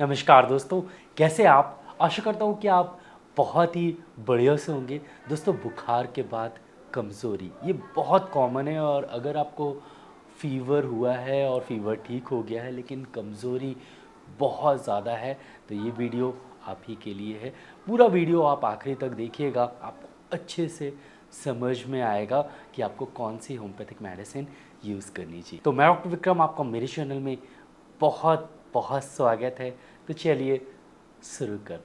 नमस्कार दोस्तों, कैसे आप? आशा करता हूँ कि आप बहुत ही बढ़िया से होंगे। दोस्तों, बुखार के बाद कमज़ोरी ये बहुत कॉमन है और अगर आपको फ़ीवर हुआ है और फ़ीवर ठीक हो गया है लेकिन कमज़ोरी बहुत ज़्यादा है, तो ये वीडियो आप ही के लिए है। पूरा वीडियो आप आखिरी तक देखिएगा, आपको अच्छे से समझ में आएगा कि आपको कौन सी होम्योपैथिक मेडिसिन यूज़ करनी चाहिए। तो मैं डॉक्टर विक्रम, आपका मेरे चैनल में बहुत बहुत स्वागत है। तो चलिए शुरू कर।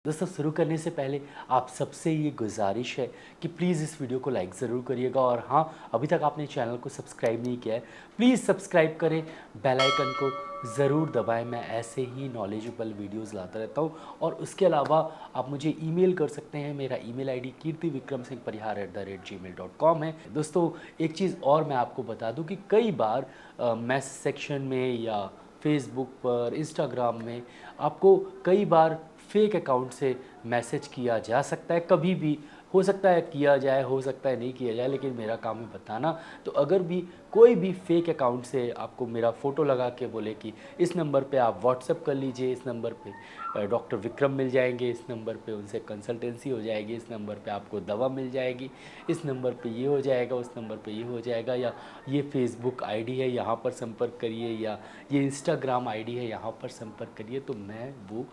दोस्तों, शुरू करने से पहले आप सबसे ये गुजारिश है कि प्लीज़ इस वीडियो को लाइक ज़रूर करिएगा और हाँ, अभी तक आपने चैनल को सब्सक्राइब नहीं किया है, प्लीज़ सब्सक्राइब करें, बेल आइकन को ज़रूर दबाएं। मैं ऐसे ही नॉलेजेबल वीडियोस लाता रहता हूँ और उसके अलावा आप मुझे ईमेल कर सकते हैं। मेरा ईमेल आईडी kirtivikramsinghparihar@gmail.com है। दोस्तों, एक चीज़ और मैं आपको बता दूँ कि कई बार मैसेज सेक्शन में या फेसबुक पर, इंस्टाग्राम में आपको कई बार फेक अकाउंट से मैसेज किया जा सकता है। कभी भी हो सकता है किया जाए, हो सकता है नहीं किया जाए, लेकिन मेरा काम है बताना। तो अगर भी कोई भी फेक अकाउंट से आपको मेरा फ़ोटो लगा के बोले कि इस नंबर पे आप व्हाट्सएप कर लीजिए, इस नंबर पे डॉक्टर विक्रम मिल जाएंगे, इस नंबर पे उनसे कंसल्टेंसी हो जाएगी, इस नंबर पे आपको दवा मिल जाएगी, इस नंबर पे ये हो जाएगा, उस नंबर पे ये हो जाएगा, या ये फेसबुक आईडी है यहाँ पर संपर्क करिए, या ये इंस्टाग्राम आईडी है यहाँ पर संपर्क करिए, तो मैं वो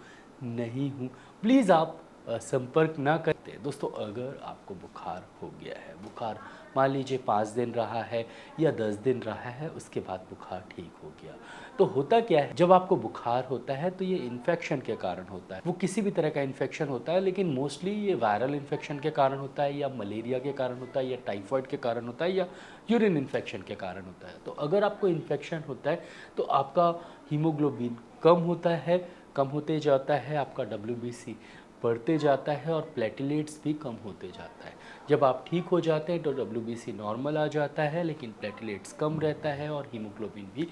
नहीं हूँ। प्लीज़ आप संपर्क ना करते। दोस्तों, अगर आपको बुखार हो गया है, बुखार मान लीजिए 5 दिन रहा है या 10 दिन रहा है, उसके बाद बुखार ठीक हो गया, तो होता क्या है, जब आपको बुखार होता है तो ये इन्फेक्शन के कारण होता है। वो किसी भी तरह का इन्फेक्शन होता है, लेकिन मोस्टली ये वायरल इन्फेक्शन के कारण होता है, या मलेरिया के कारण होता है, या टाइफाइड के कारण होता है, या यूरिन इन्फेक्शन के कारण होता है। तो अगर आपको इन्फेक्शन होता है तो आपका हीमोग्लोबिन कम होता है, कम होते जाता है, आपका WBC बढ़ते जाता है और प्लेटलेट्स भी कम होते जाता है। जब आप ठीक हो जाते हैं तो WBC नॉर्मल आ जाता है, लेकिन प्लेटलेट्स कम रहता है और हीमोग्लोबिन भी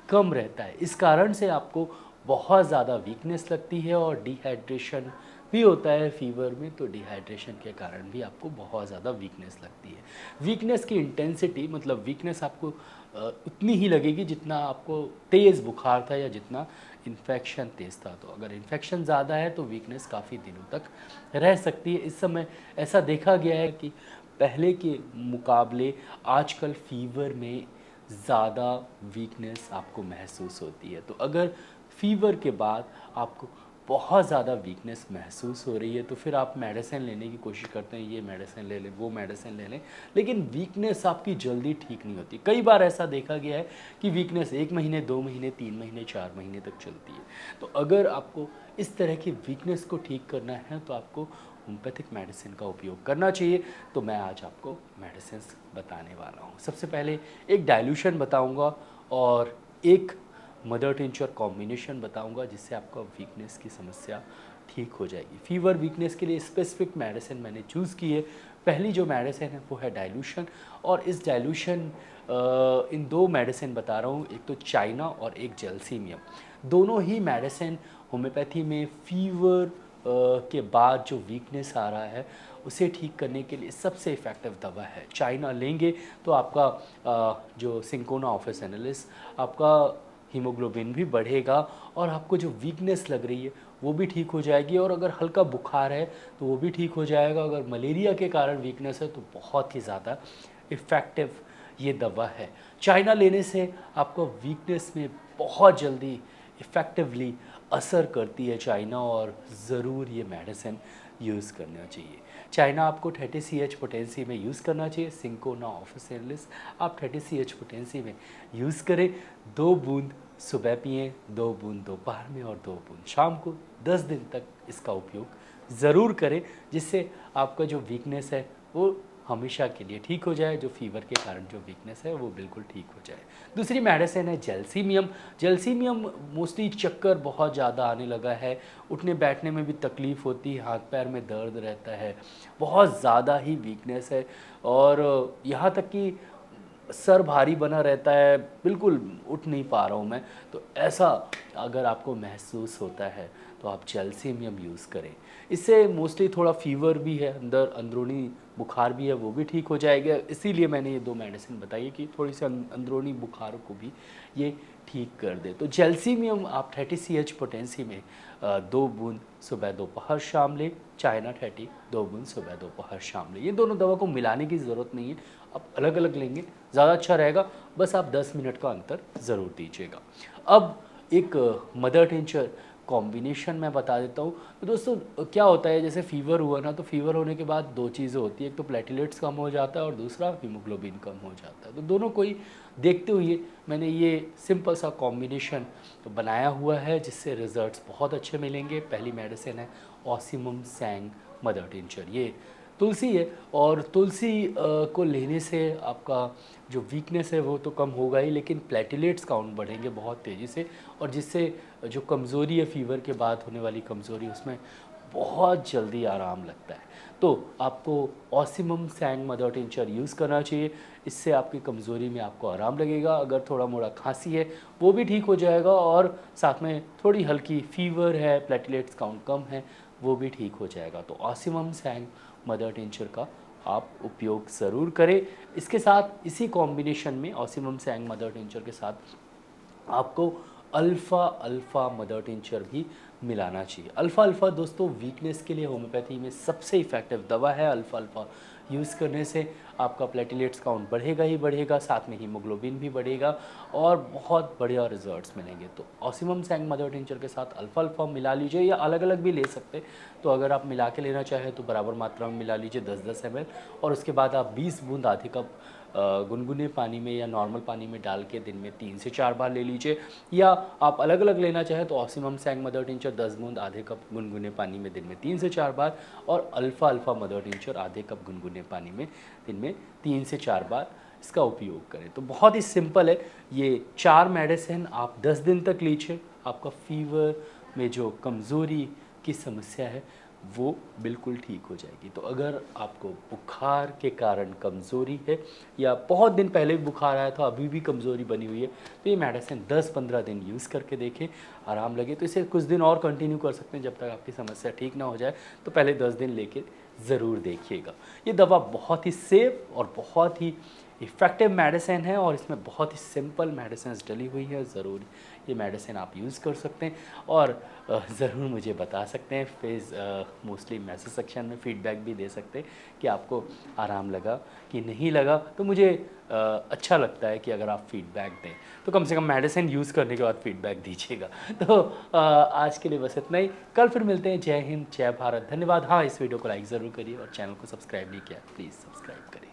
कम रहता है। इस कारण से आपको बहुत ज़्यादा वीकनेस लगती है और डिहाइड्रेशन भी होता है फीवर में। तो डिहाइड्रेशन के कारण भी आपको बहुत ज़्यादा वीकनेस लगती है। वीकनेस की इंटेंसिटी, मतलब वीकनेस आपको उतनी ही लगेगी जितना आपको तेज़ बुखार था या जितना इन्फेक्शन तेज़ था। तो अगर इन्फेक्शन ज़्यादा है तो वीकनेस काफ़ी दिनों तक रह सकती है। इस समय ऐसा देखा गया है कि पहले के मुकाबले आजकल फीवर में ज़्यादा वीकनेस आपको महसूस होती है। तो अगर फीवर के बाद आपको बहुत ज़्यादा वीकनेस महसूस हो रही है तो फिर आप मेडिसिन लेने की कोशिश करते हैं, ये मेडिसिन ले लें, वो मेडिसिन ले लें, लेकिन वीकनेस आपकी जल्दी ठीक नहीं होती। कई बार ऐसा देखा गया है कि वीकनेस 1 महीने, 2 महीने, 3 महीने, 4 महीने तक चलती है। तो अगर आपको इस तरह की वीकनेस को ठीक करना है तो आपको होम्योपैथिक मेडिसिन का उपयोग करना चाहिए। तो मैं आज आपको मेडिसिन बताने वाला हूँ। सबसे पहले एक डाइल्यूशन बताऊँगा और एक मदर टिंचर कॉम्बिनेशन बताऊंगा, जिससे आपका वीकनेस की समस्या ठीक हो जाएगी। फीवर वीकनेस के लिए स्पेसिफिक मेडिसिन मैंने चूज़ की है। पहली जो मेडिसिन है वो है डाइल्यूशन, और इस डाइल्यूशन इन दो मेडिसिन बता रहा हूँ, एक तो चाइना और एक जेल्सीमियम। दोनों ही मेडिसिन होम्योपैथी में फीवर के बाद जो वीकनेस आ रहा है उसे ठीक करने के लिए सबसे इफ़ेक्टिव दवा है। चाइना लेंगे तो आपका जो सिंकोना ऑफिसिनालिस, आपका हीमोग्लोबिन भी बढ़ेगा और आपको जो वीकनेस लग रही है वो भी ठीक हो जाएगी, और अगर हल्का बुखार है तो वो भी ठीक हो जाएगा। अगर मलेरिया के कारण वीकनेस है तो बहुत ही ज़्यादा इफ़ेक्टिव ये दवा है। चाइना लेने से आपको वीकनेस में बहुत जल्दी इफ़ेक्टिवली असर करती है चाइना, और ज़रूर ये मेडिसिन यूज़ करना चाहिए। चाइना आपको 30 CH पोटेंसी में यूज़ करना चाहिए। सिंकोना ऑफिसिनालिस आप 30 CH पोटेंसी में यूज़ करें। 2 बूंद सुबह पिएँ, 2 बूंद दोपहर में और 2 बूंद शाम को। 10 दिन तक इसका उपयोग ज़रूर करें, जिससे आपका जो वीकनेस है वो हमेशा के लिए ठीक हो जाए, जो फीवर के कारण जो वीकनेस है वो बिल्कुल ठीक हो जाए। दूसरी मेडिसिन है जेल्सीमियम। जेल्सीमियम मोस्टली चक्कर बहुत ज़्यादा आने लगा है, उठने बैठने में भी तकलीफ़ होती है, हाथ पैर में दर्द रहता है, बहुत ज़्यादा ही वीकनेस है, और यहाँ तक कि सर भारी बना रहता है, बिल्कुल उठ नहीं पा रहा हूँ मैं। तो ऐसा अगर आपको महसूस होता है तो आप जेलसीमियम यूज़ करें। इससे मोस्टली थोड़ा फीवर भी है, अंदरूनी बुखार भी है, वो भी ठीक हो जाएगा। इसीलिए मैंने ये 2 मेडिसिन बताई है कि थोड़ी सी अंदरूनी बुखार को भी ये ठीक कर दे। तो जेलसीमियम आप 30 CH पोटेंसी में 2 बूंद सुबह दोपहर शाम लें, चाइना 30 2 बूंद सुबह दोपहर शाम लें। ये दोनों दवा को मिलाने की ज़रूरत नहीं है, आप अलग अलग लेंगे ज़्यादा अच्छा रहेगा। बस आप 10 मिनट का अंतर ज़रूर दीजिएगा। अब एक मदर टिंचर कॉम्बिनेशन मैं बता देता हूँ। तो दोस्तों क्या होता है, जैसे फ़ीवर हुआ ना, तो फ़ीवर होने के बाद 2 चीज़ें होती है, एक तो प्लेटलेट्स कम हो जाता है और दूसरा हीमोग्लोबिन कम हो जाता है। तो दोनों को ही देखते हुए मैंने ये सिंपल सा कॉम्बिनेशन बनाया हुआ है जिससे रिजल्ट्स बहुत अच्छे मिलेंगे। पहली मेडिसिन है ऑसिमम सैंग मदर टिंचर। ये तुलसी है और तुलसी को लेने से आपका जो वीकनेस है वो तो कम होगा ही, लेकिन प्लेटलेट्स काउंट बढ़ेंगे बहुत तेज़ी से, और जिससे जो कमज़ोरी है फ़ीवर के बाद होने वाली कमज़ोरी, उसमें बहुत जल्दी आराम लगता है। तो आपको ऑसिमम सैंग मदर टिंचर यूज़ करना चाहिए। इससे आपकी कमज़ोरी में आपको आराम लगेगा। अगर थोड़ा मोड़ा खांसी है वो भी ठीक हो जाएगा, और साथ में थोड़ी हल्की फ़ीवर है, प्लेटलेट्स काउंट कम है, वो भी ठीक हो जाएगा। तो ऑसिमम सैंग मदर टिंचर का आप उपयोग ज़रूर करें। इसके साथ इसी कॉम्बिनेशन में ऑसिमम सैंग मदर टिंचर के साथ आपको अल्फ़ा अल्फ़ा मदर टिंचर भी मिलाना चाहिए। अल्फ़ा अल्फ़ा दोस्तों वीकनेस के लिए होम्योपैथी में सबसे इफ़ेक्टिव दवा है। अल्फ़ा अल्फ़ा यूज़ करने से आपका प्लेटलेट्स काउंट बढ़ेगा ही बढ़ेगा, साथ में हीमोग्लोबिन भी बढ़ेगा और बहुत बढ़िया रिजल्ट्स मिलेंगे। तो ऑसिमम सैंग मदर टिंचर के साथ अल्फ़ा अल्फ़ा मिला लीजिए, या अलग अलग भी ले सकते हैं। तो अगर आप मिला के लेना चाहें तो बराबर मात्रा में मिला लीजिए 10-10 ml, और उसके बाद आप 20 बूंद आधे कप गुनगुने पानी में या नॉर्मल पानी में डाल के दिन में 3 से 4 बार ले लीजिए। या आप अलग अलग लेना चाहें तो ऑसिमम सैंग मदर टिंचर 10 बूंद आधे कप गुनगुने पानी में दिन में 3 से 4 बार, और अल्फ़ा अल्फ़ा मदर टिंचर आधे कप गुनगुने पानी में दिन में 3 से 4 बार इसका उपयोग करें। तो बहुत ही सिंपल है। ये 4 मेडिसिन आप 10 दिन तक लीजिए, आपका फ़ीवर में जो कमज़ोरी की समस्या है वो बिल्कुल ठीक हो जाएगी। तो अगर आपको बुखार के कारण कमज़ोरी है, या बहुत दिन पहले भी बुखार आया था अभी भी कमज़ोरी बनी हुई है, तो ये मेडिसिन 10-15 दिन यूज़ करके देखें, आराम लगे तो इसे कुछ दिन और कंटिन्यू कर सकते हैं जब तक आपकी समस्या ठीक ना हो जाए। तो पहले 10 दिन लेके ज़रूर देखिएगा। ये दवा बहुत ही सेफ और बहुत ही इफ़ेक्टिव मेडिसिन है, और इसमें बहुत ही सिंपल मेडिसिन डली हुई है। ज़रूर ये मेडिसिन आप यूज़ कर सकते हैं, और ज़रूर मुझे बता सकते हैं। मोस्टली मैसेज सेक्शन में फ़ीडबैक भी दे सकते हैं कि आपको आराम लगा कि नहीं लगा। तो मुझे अच्छा लगता है कि अगर आप फ़ीडबैक दें, तो कम से कम मेडिसिन यूज़ करने के बाद फ़ीडबैक दीजिएगा। तो आज के लिए बस इतना ही। कल फिर मिलते हैं। जय हिंद, जय भारत, धन्यवाद। हाँ, इस वीडियो को लाइक ज़रूर करिए, और चैनल को सब्सक्राइब नहीं किया प्लीज़ सब्सक्राइब करिए।